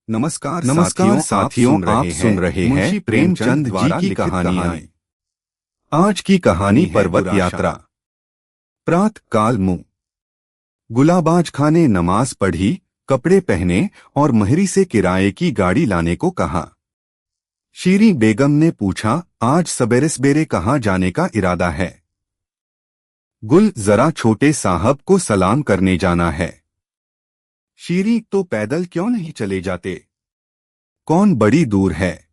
नमस्कार साथियों, आप सुन रहे हैं मुंशी प्रेमचंद जी की कहानियां। आज की कहानी पर्वत यात्रा। प्रातः काल मुँह गुलाबाज खां ने नमाज पढ़ी, कपड़े पहने और महरी से किराए की गाड़ी लाने को कहा। शीरी बेगम ने पूछा, आज सवेरे सवेरे कहाँ जाने का इरादा है? गुल, जरा छोटे साहब को सलाम करने जाना है। शीरी, तो पैदल क्यों नहीं चले जाते? कौन बड़ी दूर है?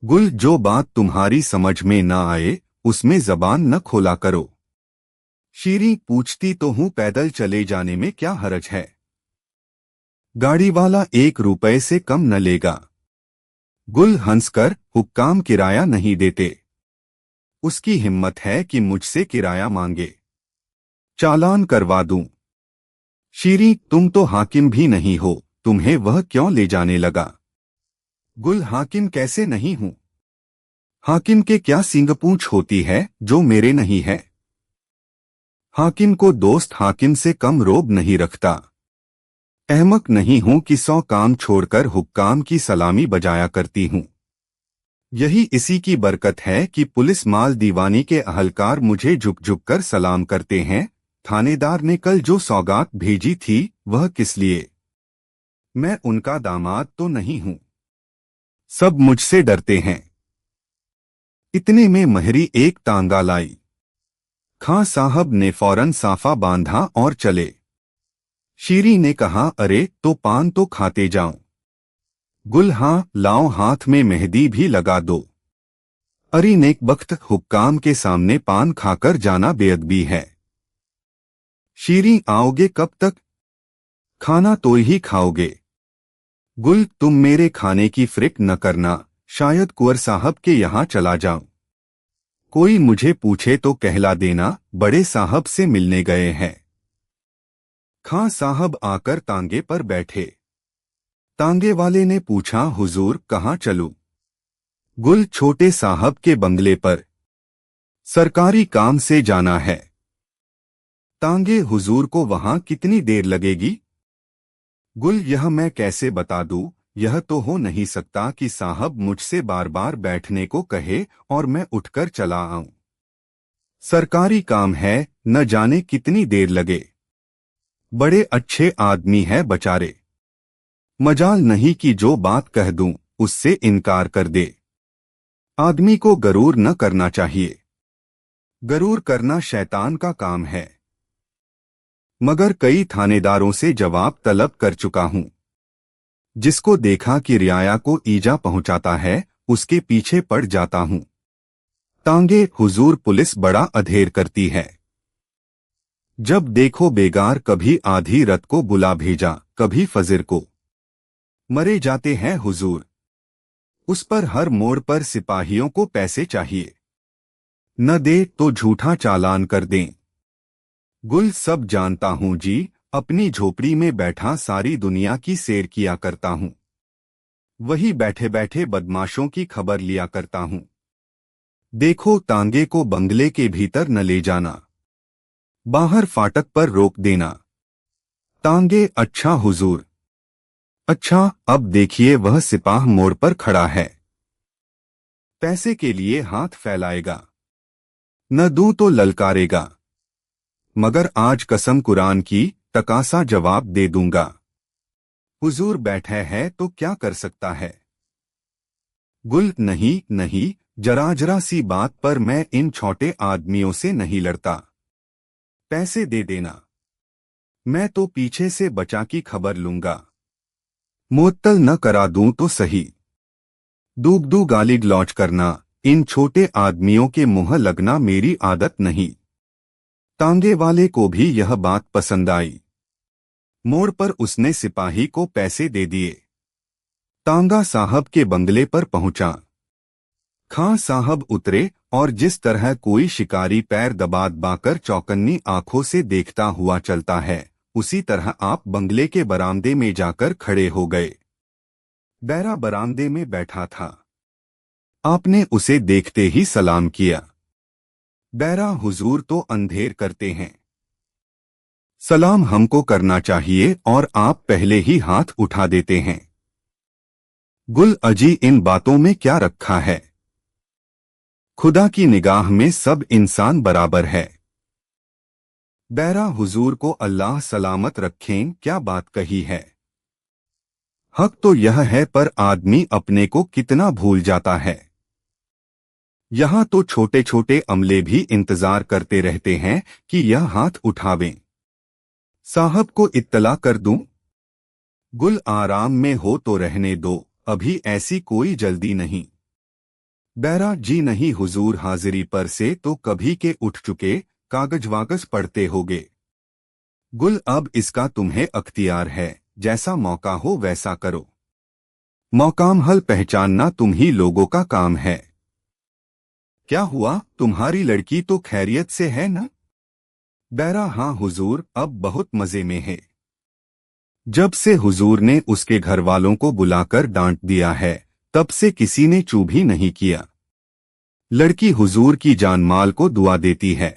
गुल, जो बात तुम्हारी समझ में ना आए उसमें जबान न खोला करो। शीरी, पूछती तो हूं पैदल चले जाने में क्या हरज है? गाड़ी वाला 1 रुपए से कम न लेगा। गुल हंसकर, हुक्काम किराया नहीं देते। उसकी हिम्मत है कि मुझसे किराया मांगे। चालान करवा दूं। शीरी, तुम तो हाकिम भी नहीं हो, तुम्हें वह क्यों ले जाने लगा? गुल, हाकिम कैसे नहीं हूं? हाकिम के क्या सींगपूंछ होती है जो मेरे नहीं है? हाकिम को दोस्त हाकिम से कम रोब नहीं रखता। अहमक नहीं हूं कि 100 काम छोड़कर हुक्काम की सलामी बजाया करती हूं। यही इसी की बरकत है कि पुलिस माल दीवानी के अहलकार मुझे झुक झुक कर सलाम करते हैं। थानेदार ने कल जो सौगात भेजी थी वह किस लिए? मैं उनका दामाद तो नहीं हूं। सब मुझसे डरते हैं। इतने में महरी एक तांगा लाई। खां साहब ने फौरन साफा बांधा और चले। शीरी ने कहा, अरे तो पान तो खाते जाऊं। गुल, हां लाओ, हाथ में मेहंदी भी लगा दो। अरे नेक बख्त, हुक्काम के सामने पान खाकर जाना बेअदबी है। शीरी, आओगे कब तक? खाना तो ही खाओगे। गुल, तुम मेरे खाने की फिक्र न करना, शायद कुंवर साहब के यहाँ चला जाऊं। कोई मुझे पूछे तो कहला देना बड़े साहब से मिलने गए हैं। खां साहब आकर तांगे पर बैठे। तांगे वाले ने पूछा, हुजूर कहाँ चलूं? गुल, छोटे साहब के बंगले पर। सरकारी काम से जाना है। तांगे, हुजूर को वहां कितनी देर लगेगी? गुल, यह मैं कैसे बता दूं? यह तो हो नहीं सकता कि साहब मुझसे बार बार बैठने को कहे और मैं उठकर चला आऊं। सरकारी काम है, न जाने कितनी देर लगे। बड़े अच्छे आदमी है बेचारे। मजाल नहीं कि जो बात कह दूं उससे इनकार कर दे। आदमी को गरूर न करना चाहिए। गरूर करना शैतान का काम है। मगर कई थानेदारों से जवाब तलब कर चुका हूं। जिसको देखा कि रियाया को ईजा पहुंचाता है उसके पीछे पड़ जाता हूं। तांगे, हुजूर पुलिस बड़ा अधेर करती है। जब देखो बेगार, कभी आधी रात को बुला भेजा, कभी फजर को। मरे जाते हैं हुजूर। उस पर हर मोड़ पर सिपाहियों को पैसे चाहिए। न दे तो झूठा चालान कर दें। गुल, सब जानता हूं जी, अपनी झोपड़ी में बैठा सारी दुनिया की सैर किया करता हूं। वही बैठे बैठे बदमाशों की खबर लिया करता हूं। देखो, तांगे को बंगले के भीतर न ले जाना। बाहर फाटक पर रोक देना। तांगे, अच्छा हुजूर। अच्छा, अब देखिए वह सिपाह मोड़ पर खड़ा है। पैसे के लिए हाथ फैलाएगा। न दूं तो ललकारेगा। मगर आज कसम कुरान की, तकासा जवाब दे दूंगा। हुजूर बैठे है तो क्या कर सकता है? गुल, नहीं नहीं, जरा सी बात पर मैं इन छोटे आदमियों से नहीं लड़ता। पैसे दे देना। मैं तो पीछे से बचा की खबर लूंगा। मुअत्तल न करा दूं तो सही। दूगदू गाली गलौज करना, इन छोटे आदमियों के मुंह लगना मेरी आदत नहीं। तांगे वाले को भी यह बात पसंद आई। मोड़ पर उसने सिपाही को पैसे दे दिए। तांगा साहब के बंगले पर पहुंचा। खां साहब उतरे और जिस तरह कोई शिकारी पैर दबा दबाकर चौकन्नी आंखों से देखता हुआ चलता है, उसी तरह आप बंगले के बरामदे में जाकर खड़े हो गए। बैरा बरामदे में बैठा था। आपने उसे देखते ही सलाम किया। बैरा, हुजूर तो अंधेर करते हैं। सलाम हमको करना चाहिए और आप पहले ही हाथ उठा देते हैं। गुल अजी इन बातों में क्या रखा है? खुदा की निगाह में सब इंसान बराबर है। बैरा हुजूर को अल्लाह सलामत रखें, क्या बात कही है। हक तो यह है पर आदमी अपने को कितना भूल जाता है। यहाँ तो छोटे छोटे अमले भी इंतजार करते रहते हैं कि यह हाथ उठावें। साहब को इत्तला कर दूं? गुल आराम में हो तो रहने दो, अभी ऐसी कोई जल्दी नहीं। बैरा जी नहीं हुजूर, हाजिरी पर से तो कभी के उठ चुके, कागज वागज पढ़ते होगे। गुल अब इसका तुम्हें अख्तियार है, जैसा मौका हो वैसा करो। मौकाम हल पहचानना तुम ही लोगों का काम है। क्या हुआ, तुम्हारी लड़की तो खैरियत से है ना? बैरा हाँ हुजूर, अब बहुत मजे में है। जब से हुजूर ने उसके घर वालों को बुलाकर डांट दिया है, तब से किसी ने चू भी नहीं किया। लड़की हुजूर की जान माल को दुआ देती है।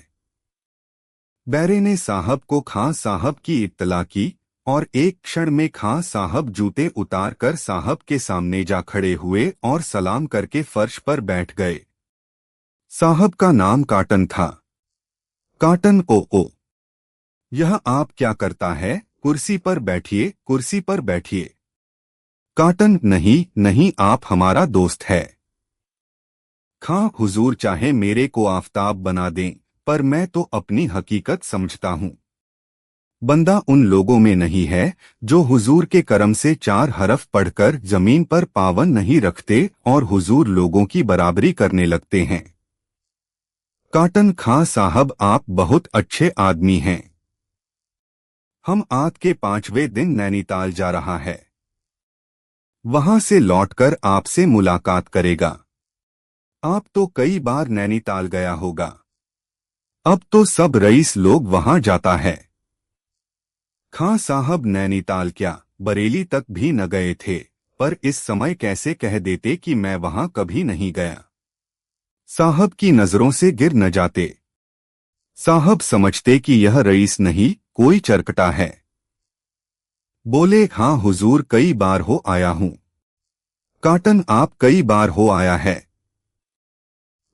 बैरे ने साहब को खां साहब की इत्तला की और एक क्षण में खां साहब जूते उतार कर साहब के सामने जा खड़े हुए और सलाम करके फर्श पर बैठ गए। साहब का नाम काटन था। काटन ओ। यह आप क्या करता है? कुर्सी पर बैठिए, कुर्सी पर बैठिए। काटन नहीं नहीं, आप हमारा दोस्त है। खां हुजूर चाहे मेरे को आफताब बना दें, पर मैं तो अपनी हकीकत समझता हूँ। बंदा उन लोगों में नहीं है जो हुजूर के करम से 4 हरफ पढ़कर जमीन पर पावन नहीं रखते और हुजूर लोगों की बराबरी करने लगते हैं। काटन खां साहब, आप बहुत अच्छे आदमी हैं। हम आज के 5वें दिन नैनीताल जा रहा है। वहां से लौटकर आपसे मुलाकात करेगा। आप तो कई बार नैनीताल गया होगा। अब तो सब रईस लोग वहां जाता है। खां साहब नैनीताल क्या, बरेली तक भी न गए थे, पर इस समय कैसे कह देते कि मैं वहां कभी नहीं गया। साहब की नजरों से गिर न जाते। साहब समझते कि यह रईस नहीं, कोई चरकटा है। बोले हाँ हुजूर, कई बार हो आया हूं। काटन आप कई बार हो आया है?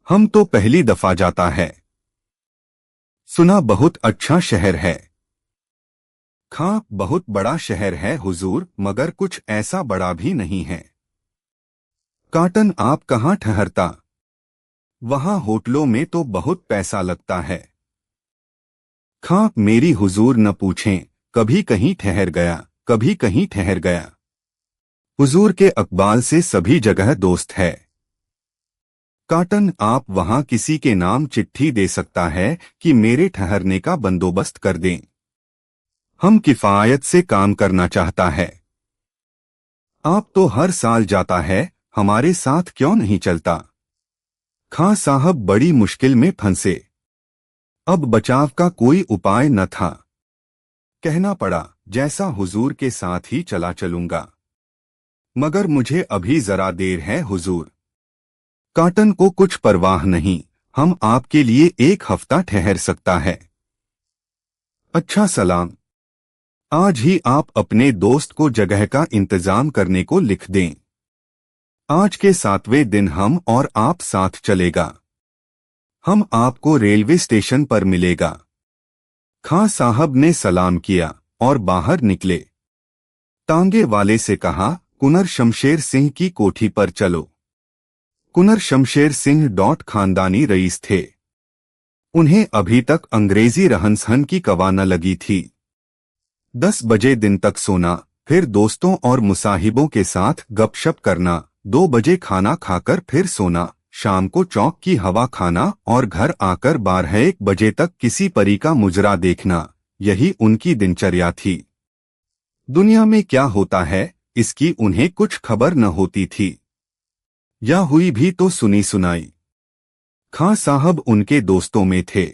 हम तो पहली दफा जाता है। सुना बहुत अच्छा शहर है। खां बहुत बड़ा शहर है हुजूर, मगर कुछ ऐसा बड़ा भी नहीं है। काटन आप कहाँ ठहरता? वहां होटलों में तो बहुत पैसा लगता है। खां मेरी हुजूर न पूछें, कभी कहीं ठहर गया, कभी कहीं ठहर गया। हुजूर के अकबाल से सभी जगह दोस्त है। काटन आप वहां किसी के नाम चिट्ठी दे सकता है कि मेरे ठहरने का बंदोबस्त कर दें। हम किफायत से काम करना चाहता है। आप तो हर साल जाता है, हमारे साथ क्यों नहीं चलता? खां साहब बड़ी मुश्किल में फंसे। अब बचाव का कोई उपाय न था। कहना पड़ा, जैसा हुजूर के साथ ही चला चलूंगा, मगर मुझे अभी जरा देर है हुजूर। काटन को कुछ परवाह नहीं, हम आपके लिए 1 हफ्ता ठहर सकता है। अच्छा सलाम। आज ही आप अपने दोस्त को जगह का इंतजाम करने को लिख दें। आज के 7वें दिन हम और आप साथ चलेगा। हम आपको रेलवे स्टेशन पर मिलेगा। खां साहब ने सलाम किया और बाहर निकले। तांगे वाले से कहा, कुंवर शमशेर सिंह की कोठी पर चलो। कुंवर शमशेर सिंह खानदानी रईस थे। उन्हें अभी तक अंग्रेजी रहन-सहन की कवा न लगी थी। 10 बजे दिन तक सोना, फिर दोस्तों और मुसाहिबों के साथ गपशप करना, 2 बजे खाना खाकर फिर सोना, शाम को चौक की हवा खाना और घर आकर 12-1 बजे तक किसी परी का मुजरा देखना, यही उनकी दिनचर्या थी। दुनिया में क्या होता है, इसकी उन्हें कुछ खबर न होती थी। या हुई भी तो सुनी सुनाई। खां साहब उनके दोस्तों में थे।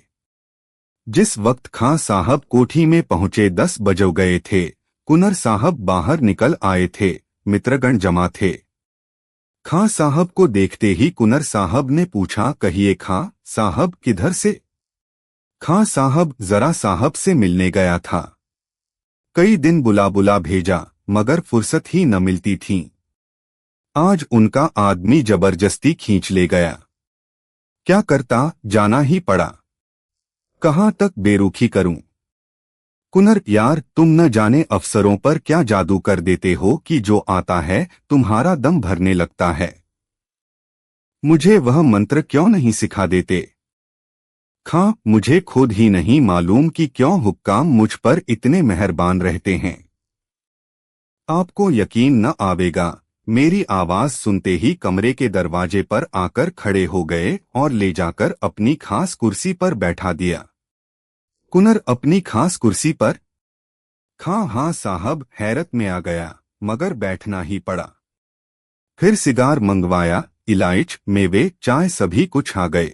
जिस वक्त खां साहब कोठी में पहुंचे 10 बज गए थे, कुंवर साहब बाहर निकल आए थे, मित्रगण जमा थे। खां साहब को देखते ही कुंवर साहब ने पूछा, कहिए खां साहब किधर से? खां साहब जरा साहब से मिलने गया था। कई दिन बुला बुला भेजा, मगर फुर्सत ही न मिलती थी। आज उनका आदमी जबरदस्ती खींच ले गया। क्या करता, जाना ही पड़ा। कहाँ तक बेरुखी करूं। कुनर यार, तुम न जाने अफसरों पर क्या जादू कर देते हो कि जो आता है तुम्हारा दम भरने लगता है। मुझे वह मंत्र क्यों नहीं सिखा देते। खां, मुझे खुद ही नहीं मालूम कि क्यों हुक्काम मुझ पर इतने मेहरबान रहते हैं। आपको यकीन न आवेगा, मेरी आवाज सुनते ही कमरे के दरवाजे पर आकर खड़े हो गए और ले जाकर अपनी खास कुर्सी पर बैठा दिया। कुनर, अपनी खास कुर्सी पर? खां, हाँ साहब, हैरत में आ गया, मगर बैठना ही पड़ा। फिर सिगार मंगवाया, इलायच, मेवे, चाय सभी कुछ आ गए।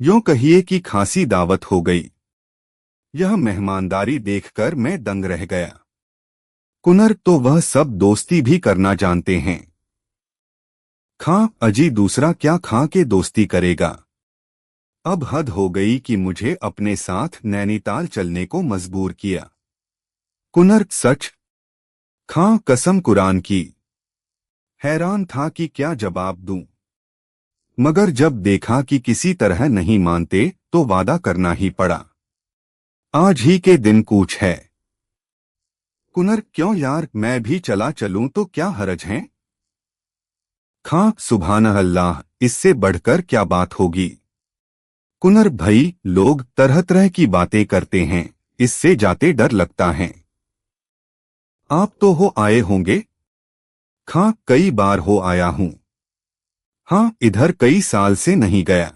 यूं कहिए कि खासी दावत हो गई। यह मेहमानदारी देखकर मैं दंग रह गया। कुनर, तो वह सब दोस्ती भी करना जानते हैं। खां, अजी दूसरा क्या खां के दोस्ती करेगा। अब हद हो गई कि मुझे अपने साथ नैनीताल चलने को मजबूर किया। कुनर, सच? खां, कसम कुरान की। हैरान था कि क्या जवाब दूं, मगर जब देखा कि किसी तरह नहीं मानते तो वादा करना ही पड़ा। आज ही के दिन कूच है। कुनर, क्यों यार, मैं भी चला चलूं तो क्या हरज है। खां, सुभान अल्लाह, इससे बढ़कर क्या बात होगी। कुनर भाई, लोग तरह तरह की बातें करते हैं, इससे जाते डर लगता है। आप तो हो आए होंगे। खां, कई बार हो आया हूं। हाँ, इधर कई साल से नहीं गया।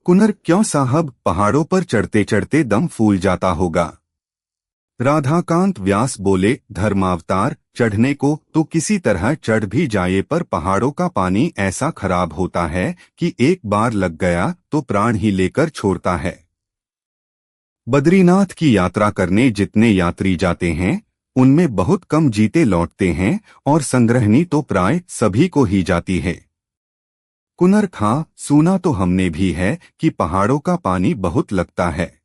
कुनर, क्यों साहब, पहाड़ों पर चढ़ते चढ़ते दम फूल जाता होगा। राधाकांत व्यास बोले, धर्मावतार, चढ़ने को तो किसी तरह चढ़ भी जाए पर पहाड़ों का पानी ऐसा खराब होता है कि एक बार लग गया तो प्राण ही लेकर छोड़ता है। बद्रीनाथ की यात्रा करने जितने यात्री जाते हैं उनमें बहुत कम जीते लौटते हैं और संग्रहणी तो प्राय सभी को ही जाती है। कुनर खां, सुना तो हमने भी है कि पहाड़ों का पानी बहुत लगता है।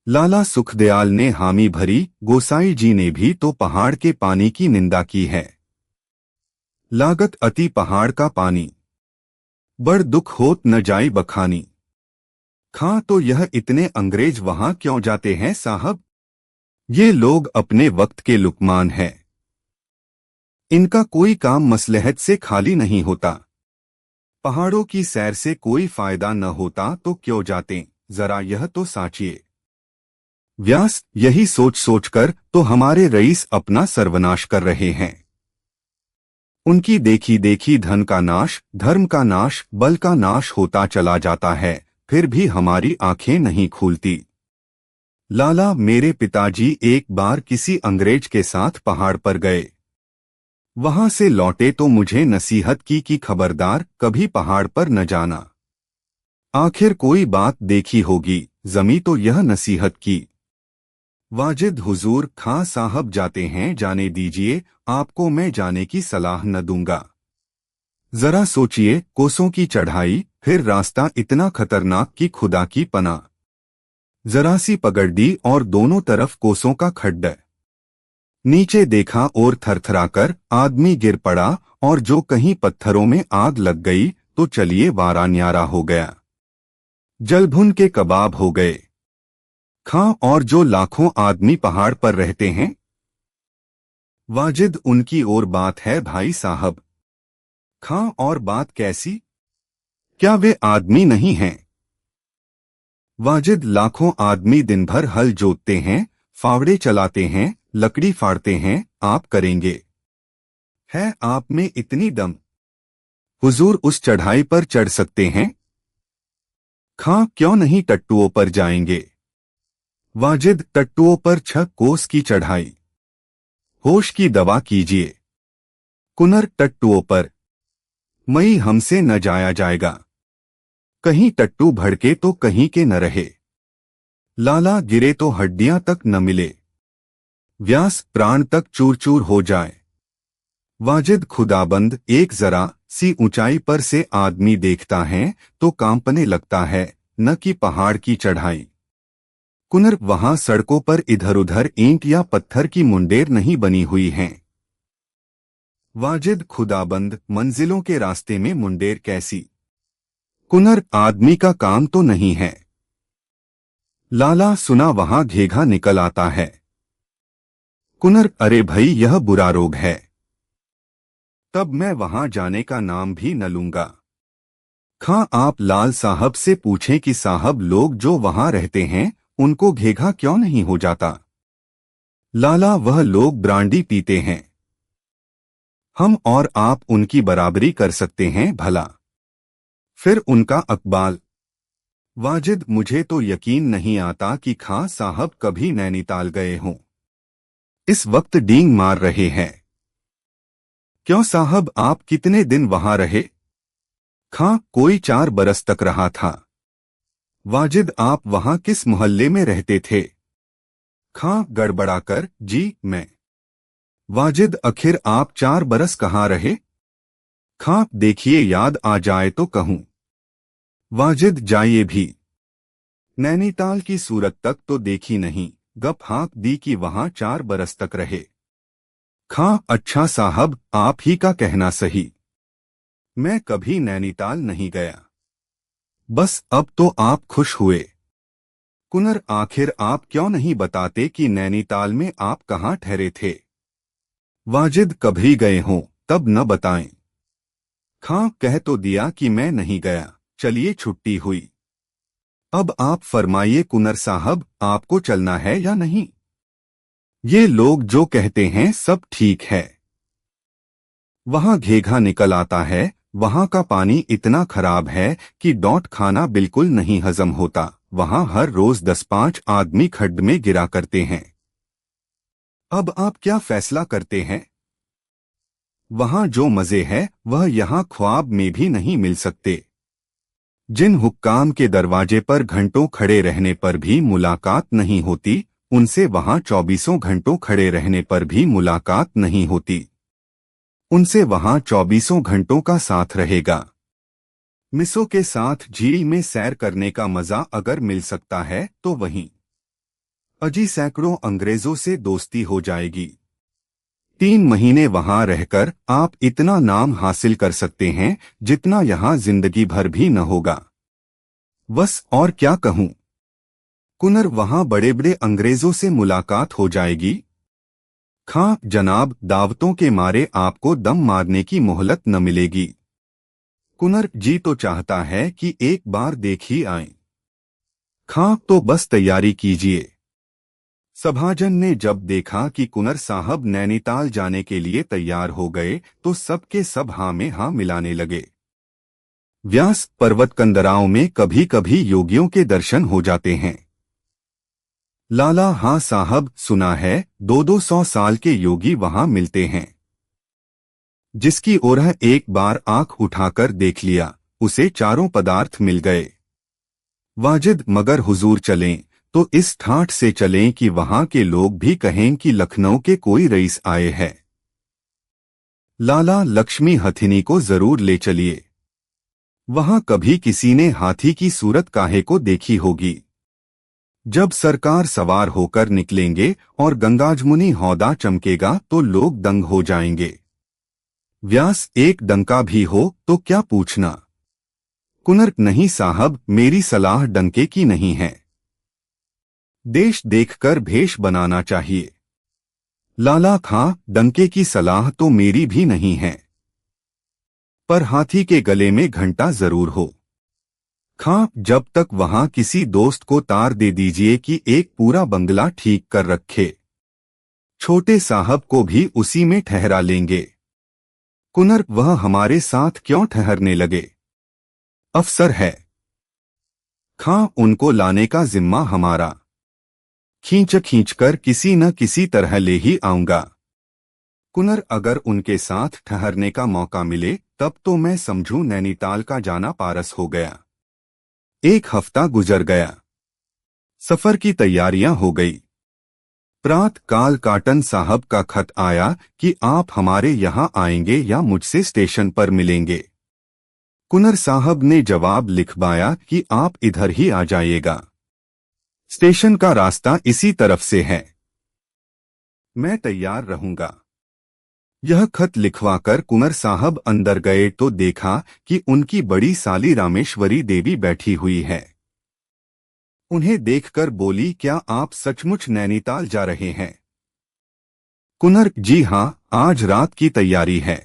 लाला सुखदयाल ने हामी भरी, गोसाई जी ने भी तो पहाड़ के पानी की निंदा की है। लागत अति पहाड़ का पानी, बड़ दुख होत न जाई बखानी। खां, तो यह इतने अंग्रेज वहां क्यों जाते हैं साहब। ये लोग अपने वक्त के लुकमान हैं। इनका कोई काम मसलहत से खाली नहीं होता। पहाड़ों की सैर से कोई फायदा न होता तो क्यों जाते, जरा यह तो साचिए। व्यास, यही सोच सोचकर तो हमारे रईस अपना सर्वनाश कर रहे हैं। उनकी देखी देखी धन का नाश, धर्म का नाश, बल का नाश होता चला जाता है, फिर भी हमारी आंखें नहीं खुलती। लाला, मेरे पिताजी एक बार किसी अंग्रेज के साथ पहाड़ पर गए। वहां से लौटे तो मुझे नसीहत की कि खबरदार, कभी पहाड़ पर न जाना। आखिर कोई बात देखी होगी, जमी तो यह नसीहत की। वाजिद हुजूर, खां साहब जाते हैं, जाने दीजिए, आपको मैं जाने की सलाह न दूंगा। जरा सोचिए, कोसों की चढ़ाई, फिर रास्ता इतना खतरनाक कि खुदा की पनाह। जरा सी पगडंडी और दोनों तरफ कोसों का खड्डा। नीचे देखा और थरथराकर आदमी गिर पड़ा और जो कहीं पत्थरों में आग लग गई तो चलिए वारा न्यारा हो गया। जलभुन के कबाब हो गए। खां, और जो लाखों आदमी पहाड़ पर रहते हैं। वाजिद, उनकी और बात है भाई साहब। खां, और बात कैसी। क्या वे आदमी नहीं हैं। वाजिद, लाखों आदमी दिन भर हल जोतते हैं, फावड़े चलाते हैं, लकड़ी फाड़ते हैं, आप करेंगे। है आप में इतनी दम, हुजूर उस चढ़ाई पर चढ़ सकते हैं। खां, क्यों नहीं टट्टुओं पर जाएंगे। वाजिद, टट्टुओं पर 6 कोस की चढ़ाई, होश की दवा कीजिए। कुनर, टट्टुओं पर मई हमसे न जाया जाएगा। कहीं टट्टू भड़के तो कहीं के न रहे। लाला, गिरे तो हड्डियां तक न मिले। व्यास, प्राण तक चूर चूर हो जाए। वाजिद, खुदाबंद, एक जरा सी ऊंचाई पर से आदमी देखता है तो कांपने लगता है, न कि पहाड़ की चढ़ाई। कुनर, वहां सड़कों पर इधर उधर ईंट या पत्थर की मुंडेर नहीं बनी हुई हैं। वाजिद खुदाबंद, मंजिलों के रास्ते में मुंडेर कैसी। कुनर, आदमी का काम तो नहीं है। लाला, सुना वहां घेघा निकल आता है। कुनर, अरे भाई यह बुरा रोग है। तब मैं वहां जाने का नाम भी न लूंगा। खां, आप लाल साहब से पूछें कि साहब लोग जो वहां रहते हैं उनको घेघा क्यों नहीं हो जाता। लाला, वह लोग ब्रांडी पीते हैं। हम और आप उनकी बराबरी कर सकते हैं भला। फिर उनका अकबाल। वाजिद, मुझे तो यकीन नहीं आता कि खां साहब कभी नैनीताल गए हों। इस वक्त डींग मार रहे हैं। क्यों साहब, आप कितने दिन वहां रहे। खां, कोई 4 बरस तक रहा था। वाजिद, आप वहां किस मोहल्ले में रहते थे। खां गड़बड़ाकर, जी मैं। वाजिद, आखिर आप 4 बरस कहाँ रहे। खां, देखिए याद आ जाए तो कहूं। वाजिद, जाइए भी। नैनीताल की सूरत तक तो देखी नहीं, गप हाँक दी कि वहां 4 बरस तक रहे। खां, अच्छा साहब, आप ही का कहना सही। मैं कभी नैनीताल नहीं गया। बस अब तो आप खुश हुए। कुनर, आखिर आप क्यों नहीं बताते कि नैनीताल में आप कहाँ ठहरे थे। वाजिद, कभी गए हों तब न बताएं। खां, कह तो दिया कि मैं नहीं गया, चलिए छुट्टी हुई। अब आप फरमाइए कुनर साहब, आपको चलना है या नहीं। ये लोग जो कहते हैं सब ठीक है। वहां घेघा निकल आता है, वहां का पानी इतना खराब है कि डॉट खाना बिल्कुल नहीं हजम होता। वहां हर रोज 10-5 आदमी खड्ड में गिरा करते हैं। अब आप क्या फैसला करते हैं। वहां जो मजे है वह यहाँ ख्वाब में भी नहीं मिल सकते। जिन हुक्काम के दरवाजे पर घंटों खड़े रहने पर भी मुलाकात नहीं होती, उनसे वहां 24 घंटों खड़े रहने पर भी मुलाकात नहीं होती। उनसे वहां 24 घंटों का साथ रहेगा। मिसों के साथ झील में सैर करने का मजा अगर मिल सकता है तो वहीं अजी सैकड़ों अंग्रेजों से दोस्ती हो जाएगी। 3 महीने वहां रहकर आप इतना नाम हासिल कर सकते हैं जितना यहां जिंदगी भर भी न होगा। बस और क्या कहूं। कुनर, वहां बड़े बड़े अंग्रेजों से मुलाकात हो जाएगी। खां, जनाब, दावतों के मारे आपको दम मारने की मोहलत न मिलेगी। कुनर, जी तो चाहता है कि एक बार देख ही आएं। खां, तो बस तैयारी कीजिए। सभाजन ने जब देखा कि कुनर साहब नैनीताल जाने के लिए तैयार हो गए तो सबके सब हाँ में हाँ मिलाने लगे। व्यास पर्वत कंदराओं में कभी कभी योगियों के दर्शन हो जाते हैं। लाला, हाँ साहब, सुना है 200-200 साल के योगी वहां मिलते हैं। जिसकी ओर एक बार आंख उठाकर देख लिया उसे चारों पदार्थ मिल गए। वाजिद, मगर हुजूर चलें तो इस ठाठ से चलें कि वहां के लोग भी कहें कि लखनऊ के कोई रईस आए हैं। लाला, लक्ष्मी हथिनी को जरूर ले चलिए। वहां कभी किसी ने हाथी की सूरत काहे को देखी होगी। जब सरकार सवार होकर निकलेंगे और गंगाजमुनि हौदा चमकेगा तो लोग दंग हो जाएंगे। व्यास, एक डंका भी हो तो क्या पूछना। कुनर, नहीं साहब, मेरी सलाह डंके की नहीं है। देश देखकर भेष बनाना चाहिए। लाला, खां, डंके की सलाह तो मेरी भी नहीं है, पर हाथी के गले में घंटा जरूर हो। खां, जब तक वहां किसी दोस्त को तार दे दीजिए कि एक पूरा बंगला ठीक कर रखे। छोटे साहब को भी उसी में ठहरा लेंगे। कुनर, वह हमारे साथ क्यों ठहरने लगे। अफसर है। खां, उनको लाने का जिम्मा हमारा। खींच खींचकर किसी न किसी तरह ले ही आऊंगा। कुनर, अगर उनके साथ ठहरने का मौका मिले तब तो मैं समझूं नैनीताल का जाना पारस हो गया। 1 हफ्ता गुजर गया। सफर की तैयारियां हो गई। प्रात काल काटन साहब का खत आया कि आप हमारे यहाँ आएंगे या मुझसे स्टेशन पर मिलेंगे। कुनर साहब ने जवाब लिखवाया कि आप इधर ही आ जाइएगा। स्टेशन का रास्ता इसी तरफ से है। मैं तैयार रहूंगा। यह खत लिखवाकर कुंवर साहब अंदर गए तो देखा कि उनकी बड़ी साली रामेश्वरी देवी बैठी हुई है। उन्हें देखकर बोली, क्या आप सचमुच नैनीताल जा रहे हैं? कुंवर, जी हाँ, आज रात की तैयारी है।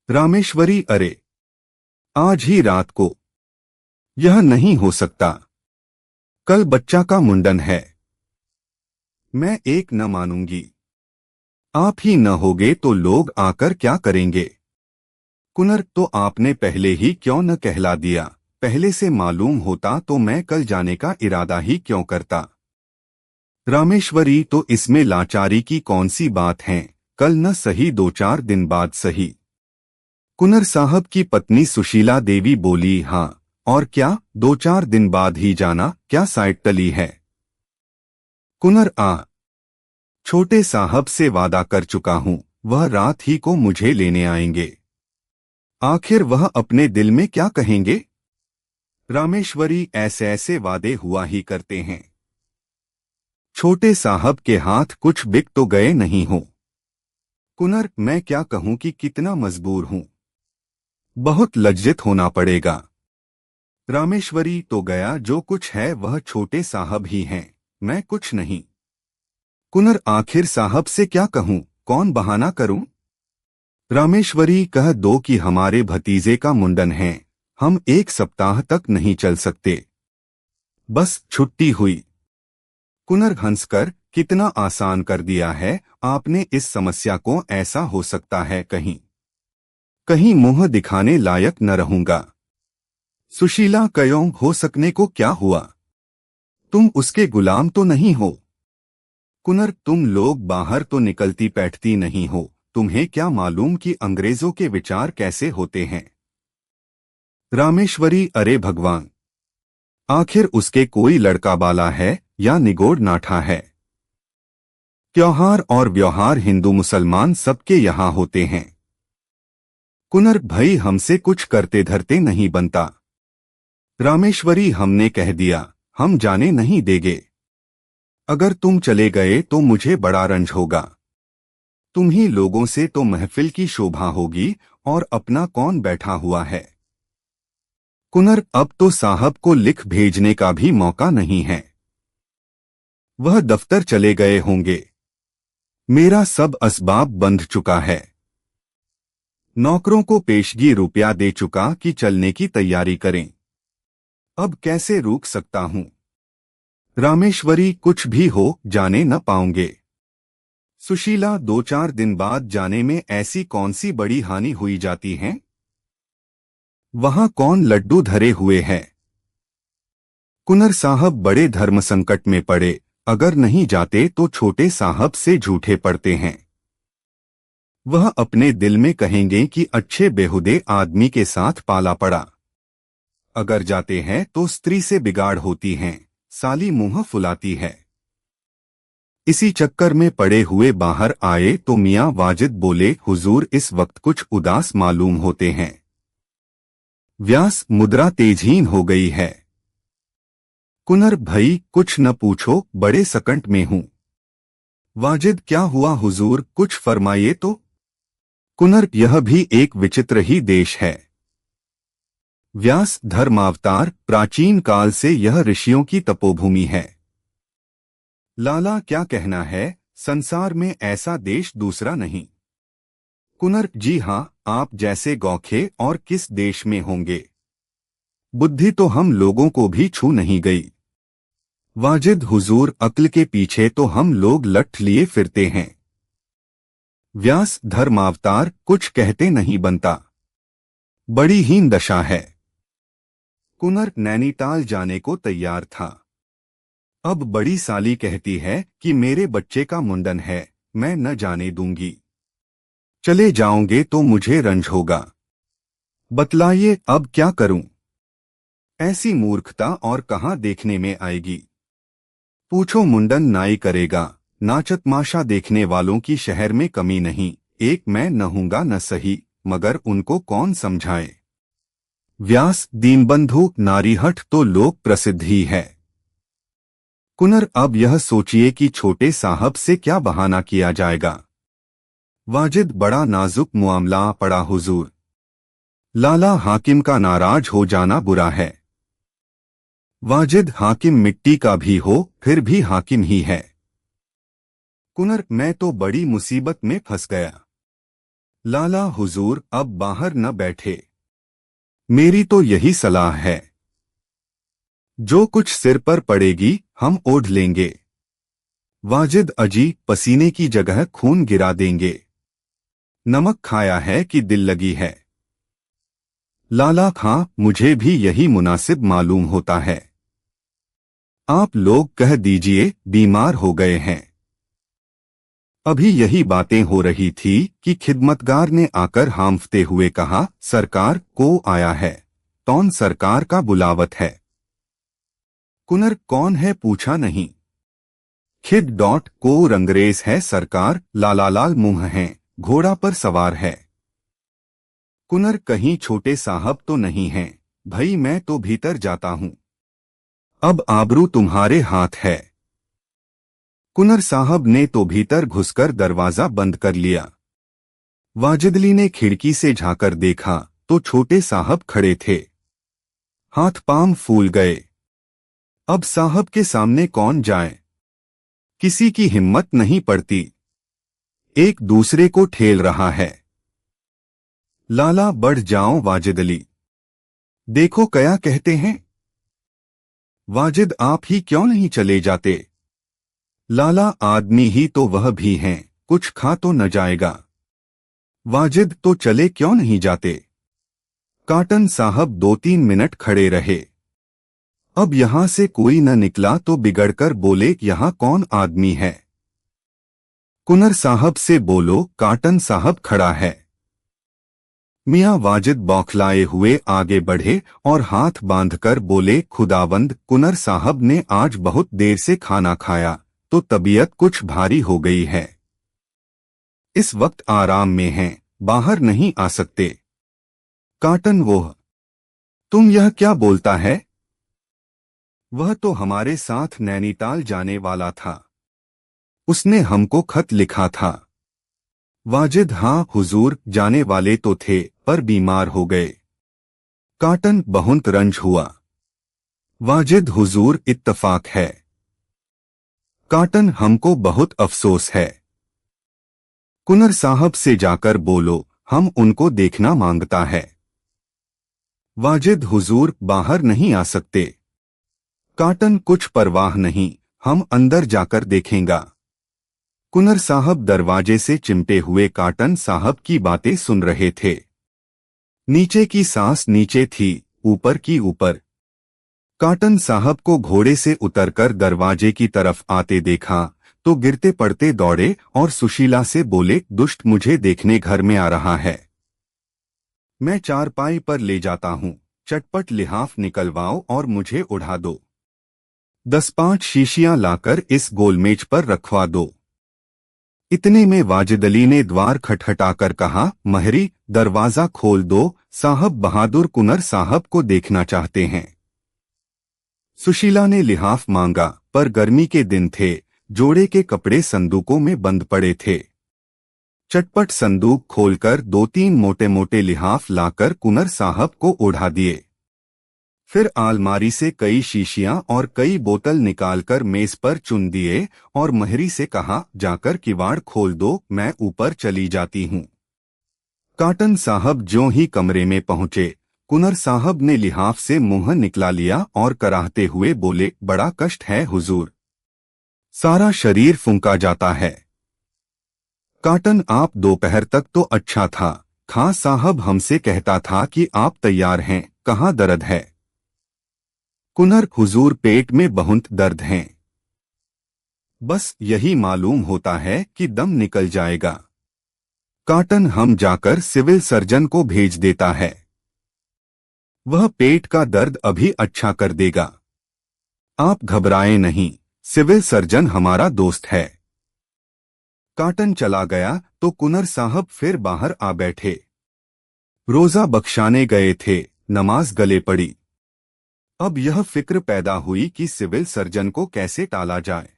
रामेश्वरी, अरे आज ही रात को? यह नहीं हो सकता, कल बच्चा का मुंडन है। मैं एक न मानूंगी। आप ही न होगे तो लोग आकर क्या करेंगे? कुंवर, तो आपने पहले ही क्यों न कहला दिया? पहले से मालूम होता तो मैं कल जाने का इरादा ही क्यों करता? रामेश्वरी, तो इसमें लाचारी की कौन सी बात है? कल न सही 2-4 दिन बाद सही। कुंवर साहब की पत्नी सुशीला देवी बोली, हाँ और क्या, 2-4 दिन बाद ही जाना क्या साइट तली है? कुंवर, छोटे साहब से वादा कर चुका हूं, वह रात ही को मुझे लेने आएंगे। आखिर वह अपने दिल में क्या कहेंगे? रामेश्वरी, ऐसे ऐसे वादे हुआ ही करते हैं। छोटे साहब के हाथ कुछ बिक तो गए नहीं हो। कुंवर, मैं क्या कहूं कि कितना मजबूर हूं, बहुत लज्जित होना पड़ेगा। रामेश्वरी, तो गया जो कुछ है वह छोटे साहब ही हैं, मैं कुछ नहीं। कुंवर, आखिर साहब से क्या कहूं, कौन बहाना करूं? रामेश्वरी, कह दो कि हमारे भतीजे का मुंडन है, हम 1 सप्ताह तक नहीं चल सकते, बस छुट्टी हुई। कुंवर हंसकर, कितना आसान कर दिया है आपने इस समस्या को, ऐसा हो सकता है कहीं कहीं मुंह दिखाने लायक न रहूंगा। सुशीला, क्यों हो सकने को क्या हुआ? तुम उसके गुलाम तो नहीं हो? कुंवर, तुम लोग बाहर तो निकलती बैठती नहीं हो, तुम्हें क्या मालूम कि अंग्रेजों के विचार कैसे होते हैं? रामेश्वरी, अरे भगवान, आखिर उसके कोई लड़का बाला है या निगोड़ नाठा है? त्योहार और व्यवहार हिंदू मुसलमान सबके यहाँ होते हैं। कुंवर, भई हमसे कुछ करते धरते नहीं बनता। रामेश्वरी, हमने कह दिया, हम जाने नहीं देंगे। अगर तुम चले गए तो मुझे बड़ा रंज होगा। तुम ही लोगों से तो महफिल की शोभा होगी, और अपना कौन बैठा हुआ है? कुंवर, अब तो साहब को लिख भेजने का भी मौका नहीं है, वह दफ्तर चले गए होंगे। मेरा सब असबाब बंध चुका है, नौकरों को पेशगी रुपया दे चुका कि चलने की तैयारी करें। अब कैसे रोक सकता हूं? रामेश्वरी, कुछ भी हो, जाने न पाओगे। सुशीला, 2-4 दिन बाद जाने में ऐसी कौन सी बड़ी हानि हुई जाती है? वहां कौन लड्डू धरे हुए है? कुंवर साहब बड़े धर्म संकट में पड़े, अगर नहीं जाते तो छोटे साहब से झूठे पड़ते हैं। वह अपने दिल में कहेंगे कि अच्छे बेहुदे आदमी के साथ पाला पड़ा। अगर जाते हैं तो स्त्री से बिगाड़ होती हैं, साली मुंह फुलाती है। इसी चक्कर में पड़े हुए बाहर आए तो मियां वाजिद बोले, हुजूर इस वक्त कुछ उदास मालूम होते हैं। व्यास, मुद्रा तेजहीन हो गई है। कुंवर, भई कुछ न पूछो, बड़े सकंट में हूं। वाजिद, क्या हुआ हुजूर, कुछ फरमाइए तो। कुंवर, यह भी एक विचित्र ही देश है। व्यास, धर्मावतार, प्राचीन काल से यह ऋषियों की तपोभूमि है। लाला, क्या कहना है, संसार में ऐसा देश दूसरा नहीं। कुंवर, जी हाँ, आप जैसे गौखे और किस देश में होंगे। बुद्धि तो हम लोगों को भी छू नहीं गई। वाजिद, हुजूर अक्ल के पीछे तो हम लोग लठ लिए फिरते हैं। व्यास, धर्मावतार, कुछ कहते नहीं बनता, बड़ी हीन दशा है। कुंवर नैनीताल जाने को तैयार था। अब बड़ी साली कहती है कि मेरे बच्चे का मुंडन है, मैं न जाने दूंगी। चले जाओगे तो मुझे रंज होगा। बतलाइए अब क्या करूं? ऐसी मूर्खता और कहां देखने में आएगी? पूछो, मुंडन नाई करेगा, नाचतमाशा देखने वालों की शहर में कमी नहीं। एक मैं न हूंगा न सही, मगर उनको कौन समझाए। व्यास, दीनबंधु नारीहठ तो लोक प्रसिद्ध ही है। कुंवर, अब यह सोचिए कि छोटे साहब से क्या बहाना किया जाएगा। वाजिद बड़ा नाजुक मामला पड़ा हुजूर। लाला हाकिम का नाराज हो जाना बुरा है। वाजिद हाकिम मिट्टी का भी हो फिर भी हाकिम ही है। कुनर मैं तो बड़ी मुसीबत में फंस गया। लाला हुजूर अब बाहर न बैठे। मेरी तो यही सलाह है। जो कुछ सिर पर पड़ेगी हम ओढ़ लेंगे। वाजिद अजी पसीने की जगह खून गिरा देंगे। नमक खाया है कि दिल लगी है। लाला खां मुझे भी यही मुनासिब मालूम होता है। आप लोग कह दीजिए बीमार हो गए हैं। अभी यही बातें हो रही थी कि खिदमतगार ने आकर हांफते हुए कहा, सरकार को आया है। कौन सरकार का बुलावत है? कुनर कौन है पूछा नहीं। खिद डॉट को रंगरेज है सरकार, लालालाल मुंह हैं, घोड़ा पर सवार है। कुनर कहीं छोटे साहब तो नहीं हैं? भई मैं तो भीतर जाता हूं। अब आबरू तुम्हारे हाथ है। कुनर साहब ने तो भीतर घुसकर दरवाजा बंद कर लिया। वाजिदली ने खिड़की से झांकर देखा तो छोटे साहब खड़े थे। हाथ पांव फूल गए। अब साहब के सामने कौन जाए? किसी की हिम्मत नहीं पड़ती। एक दूसरे को ठेल रहा है। लाला बढ़ जाओ वाजिदली। देखो क्या कहते हैं। वाजिद आप ही क्यों नहीं चले जाते? लाला आदमी ही तो वह भी हैं, कुछ खा तो न जाएगा। वाजिद तो चले क्यों नहीं जाते? काटन साहब 2-3 मिनट खड़े रहे। अब यहां से कोई न निकला तो बिगड़कर बोले, यहां कौन आदमी है? कुनर साहब से बोलो काटन साहब खड़ा है। मियां वाजिद बौखलाए हुए आगे बढ़े और हाथ बांधकर बोले, खुदावंद कुनर साहब ने आज बहुत देर से खाना खाया तो तबीयत कुछ भारी हो गई है। इस वक्त आराम में हैं, बाहर नहीं आ सकते। काटन वह तुम यह क्या बोलता है? वह तो हमारे साथ नैनीताल जाने वाला था। उसने हमको खत लिखा था। वाजिद हाँ हुजूर जाने वाले तो थे पर बीमार हो गए। काटन बहुत रंज हुआ। वाजिद हुजूर इत्तफाक है। काटन हमको बहुत अफसोस है। कुनर साहब से जाकर बोलो हम उनको देखना मांगता है। वाजिद हुजूर बाहर नहीं आ सकते। काटन कुछ परवाह नहीं, हम अंदर जाकर देखेंगा। कुनर साहब दरवाजे से चिमटे हुए काटन साहब की बातें सुन रहे थे। नीचे की सांस नीचे थी, ऊपर की ऊपर। काटन साहब को घोड़े से उतरकर दरवाजे की तरफ आते देखा तो गिरते पड़ते दौड़े और सुशीला से बोले, दुष्ट मुझे देखने घर में आ रहा है। मैं चारपाई पर ले जाता हूं, चटपट लिहाफ निकलवाओ और मुझे उड़ा दो। 10-5 शीशियां लाकर इस गोलमेज पर रखवा दो। इतने में वाजिदली ने द्वार खटखटाकर कहा, महरी दरवाजा खोल दो, साहब बहादुर कुनर साहब को देखना चाहते हैं। सुशीला ने लिहाफ मांगा पर गर्मी के दिन थे, जोड़े के कपड़े संदूकों में बंद पड़े थे। चटपट संदूक खोलकर 2-3 मोटे मोटे लिहाफ लाकर कुनर साहब को ओढ़ा दिए। फिर आलमारी से कई शीशियां और कई बोतल निकालकर मेज पर चुन दिए और महरी से कहा, जाकर किवाड़ खोल दो, मैं ऊपर चली जाती हूं। काटन साहब ज्यों ही कमरे में पहुंचे, कुनर साहब ने लिहाफ से मुंह निकला लिया और कराहते हुए बोले, बड़ा कष्ट है हुजूर, सारा शरीर फूंका जाता है। काटन आप दोपहर तक तो अच्छा था, खां साहब हमसे कहता था कि आप तैयार हैं, कहाँ दर्द है? कुनर हुजूर पेट में बहुत दर्द है। बस यही मालूम होता है कि दम निकल जाएगा। काटन हम जाकर सिविल सर्जन को भेज देता है। वह पेट का दर्द अभी अच्छा कर देगा। आप घबराएं नहीं, सिविल सर्जन हमारा दोस्त है। काटन चला गया तो कुनर साहब फिर बाहर आ बैठे। रोजा बख्शाने गए थे, नमाज गले पड़ी। अब यह फिक्र पैदा हुई कि सिविल सर्जन को कैसे टाला जाए।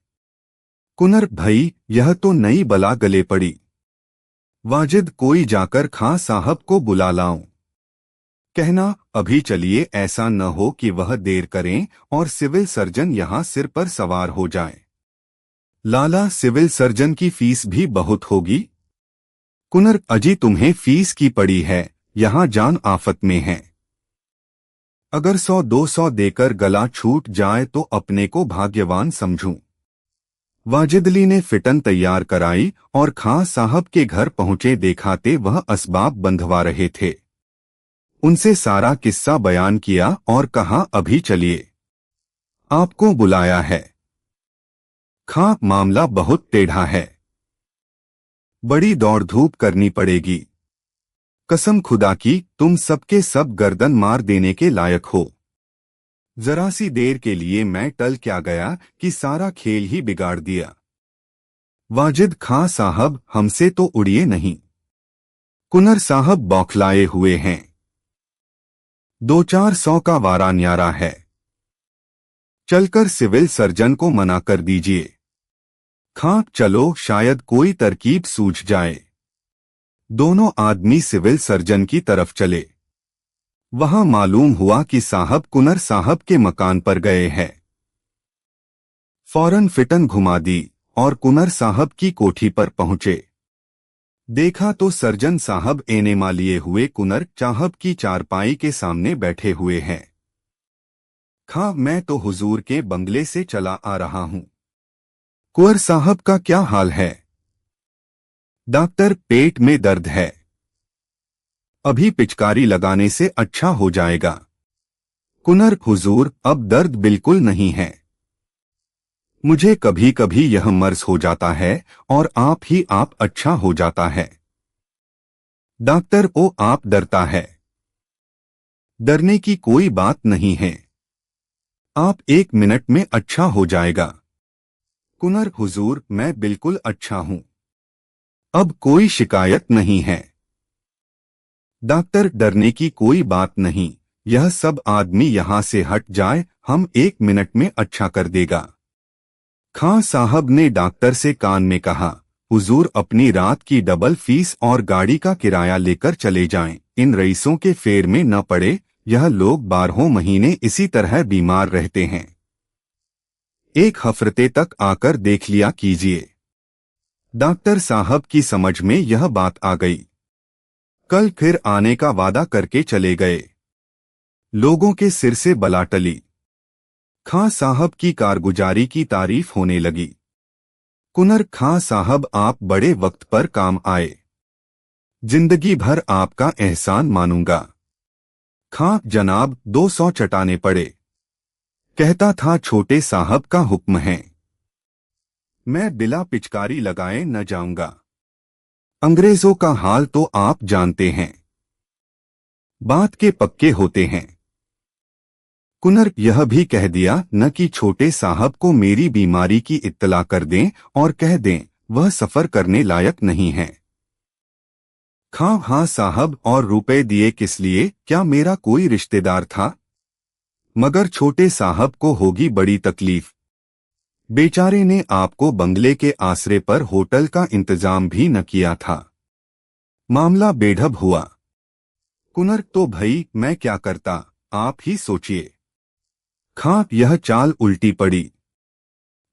कुनर भई यह तो नई बला गले पड़ी। वाजिद कोई जाकर खां साहब को बुला लाऊं। कहना अभी चलिए, ऐसा न हो कि वह देर करें और सिविल सर्जन यहाँ सिर पर सवार हो जाए। लाला, सिविल सर्जन की फीस भी बहुत होगी। कुनर, अजी तुम्हें फीस की पड़ी है, यहाँ जान आफत में है। अगर 100-200 देकर गला छूट जाए तो अपने को भाग्यवान समझूं। वाजिदली ने फिटन तैयार कराई और खां साहब के घर पहुंचे। देखाते वह असबाब बंधवा रहे थे। उनसे सारा किस्सा बयान किया और कहा अभी चलिए, आपको बुलाया है। खां, मामला बहुत टेढ़ा है, बड़ी दौड़ धूप करनी पड़ेगी। कसम खुदा की, तुम सबके सब गर्दन मार देने के लायक हो। जरा सी देर के लिए मैं टल क्या गया कि सारा खेल ही बिगाड़ दिया। वाजिद, खां साहब हमसे तो उड़िए नहीं। कुनर साहब बौखलाए हुए हैं। 200-400 का वारा न्यारा है। चलकर सिविल सर्जन को मना कर दीजिए। खां, चलो, शायद कोई तरकीब सूझ जाए। दोनों आदमी सिविल सर्जन की तरफ चले। वहां मालूम हुआ कि साहब कुनर साहब के मकान पर गए हैं। फौरन फिटन घुमा दी और कुनर साहब की कोठी पर पहुंचे। देखा तो सर्जन साहब एनेमा लिए हुए कुनर साहब की चारपाई के सामने बैठे हुए हैं। खां, मैं तो हुजूर के बंगले से चला आ रहा हूं। कुंवर साहब का क्या हाल है? डॉक्टर, पेट में दर्द है, अभी पिचकारी लगाने से अच्छा हो जाएगा। कुनर, हुजूर अब दर्द बिल्कुल नहीं है। मुझे कभी कभी यह मर्ज हो जाता है और आप ही आप अच्छा हो जाता है। डॉक्टर, ओ आप डरता है। डरने की कोई बात नहीं है, आप 1 मिनट में अच्छा हो जाएगा। कुनर, हुजूर मैं बिल्कुल अच्छा हूं, अब कोई शिकायत नहीं है। डॉक्टर, डरने की कोई बात नहीं, यह सब आदमी यहां से हट जाए, हम 1 मिनट में अच्छा कर देगा। खां साहब ने डॉक्टर से कान में कहा, हुजूर अपनी रात की डबल फीस और गाड़ी का किराया लेकर चले जाएं, इन रईसों के फेर में न पड़े, यह लोग 12 महीने इसी तरह बीमार रहते हैं। 1 हफ्ते तक आकर देख लिया कीजिए। डॉक्टर साहब की समझ में यह बात आ गई। कल फिर आने का वादा करके चले गए। लोगों के सिर से बला टली। खां साहब की कारगुजारी की तारीफ होने लगी। कुनर, खां साहब आप बड़े वक्त पर काम आए, जिंदगी भर आपका एहसान मानूंगा। खां, जनाब 200 चटाने पड़े। कहता था छोटे साहब का हुक्म है, मैं बिला पिचकारी लगाए न जाऊंगा। अंग्रेजों का हाल तो आप जानते हैं, बात के पक्के होते हैं। कुनर, यह भी कह दिया न कि छोटे साहब को मेरी बीमारी की इत्तला कर दें और कह दें वह सफर करने लायक नहीं है। खां, हाँ साहब, और रुपए दिए किस लिए? क्या मेरा कोई रिश्तेदार था? मगर छोटे साहब को होगी बड़ी तकलीफ। बेचारे ने आपको बंगले के आसरे पर होटल का इंतजाम भी न किया था। मामला बेढब हुआ। कुनर, तो भई मैं क्या करता, आप ही सोचिए। खां, यह चाल उल्टी पड़ी।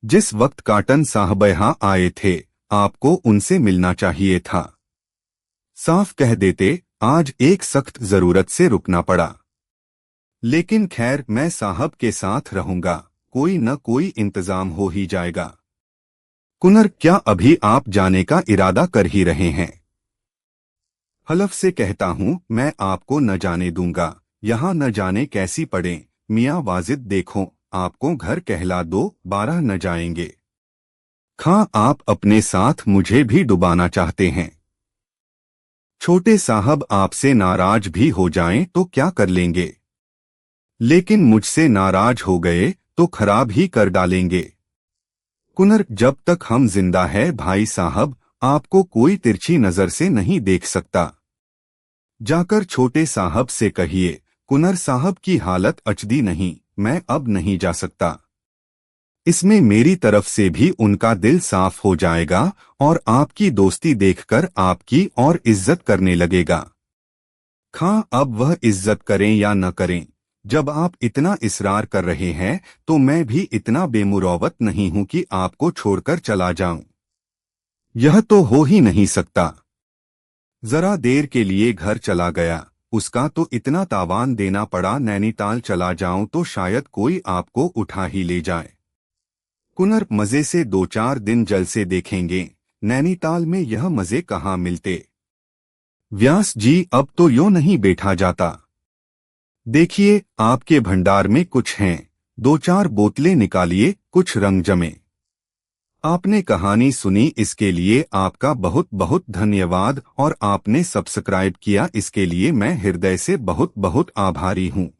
जिस वक्त काटन साहब यहां आए थे, आपको उनसे मिलना चाहिए था। साफ कह देते, आज एक सख्त जरूरत से रुकना पड़ा। लेकिन खैर, मैं साहब के साथ रहूंगा, कोई न कोई इंतजाम हो ही जाएगा। कुनर, क्या अभी आप जाने का इरादा कर ही रहे हैं? हलफ से कहता हूं, मैं आपको न जाने दूंगा, यहां न जाने कैसी पड़े। मियां वाजिद, देखो आपको घर कहला दो, 12 न जाएंगे। खां, आप अपने साथ मुझे भी डुबाना चाहते हैं। छोटे साहब आपसे नाराज भी हो जाएं तो क्या कर लेंगे, लेकिन मुझसे नाराज हो गए तो खराब ही कर डालेंगे। कुनर, जब तक हम जिंदा है भाई साहब, आपको कोई तिरछी नजर से नहीं देख सकता। जाकर छोटे साहब से कहिए, कुनर साहब की हालत अचदी नहीं, मैं अब नहीं जा सकता। इसमें मेरी तरफ से भी उनका दिल साफ हो जाएगा और आपकी दोस्ती देखकर आपकी और इज्जत करने लगेगा। खां अब वह इज्जत करें या न करें, जब आप इतना इसरार कर रहे हैं तो मैं भी इतना बेमुरौवत नहीं हूं कि आपको छोड़कर चला जाऊं। यह तो हो ही नहीं सकता। जरा देर के लिए घर चला गया, उसका तो इतना तावान देना पड़ा, नैनीताल चला जाऊं तो शायद कोई आपको उठा ही ले जाए। कुनर मजे से 2-4 दिन जलसे देखेंगे, नैनीताल में यह मजे कहाँ मिलते। व्यास जी अब तो यूं नहीं बैठा जाता। देखिए आपके भंडार में कुछ हैं, 2-4 बोतलें निकालिए, कुछ रंग जमे। आपने कहानी सुनी इसके लिए आपका बहुत बहुत धन्यवाद और आपने सब्सक्राइब किया इसके लिए मैं हृदय से बहुत बहुत आभारी हूँ।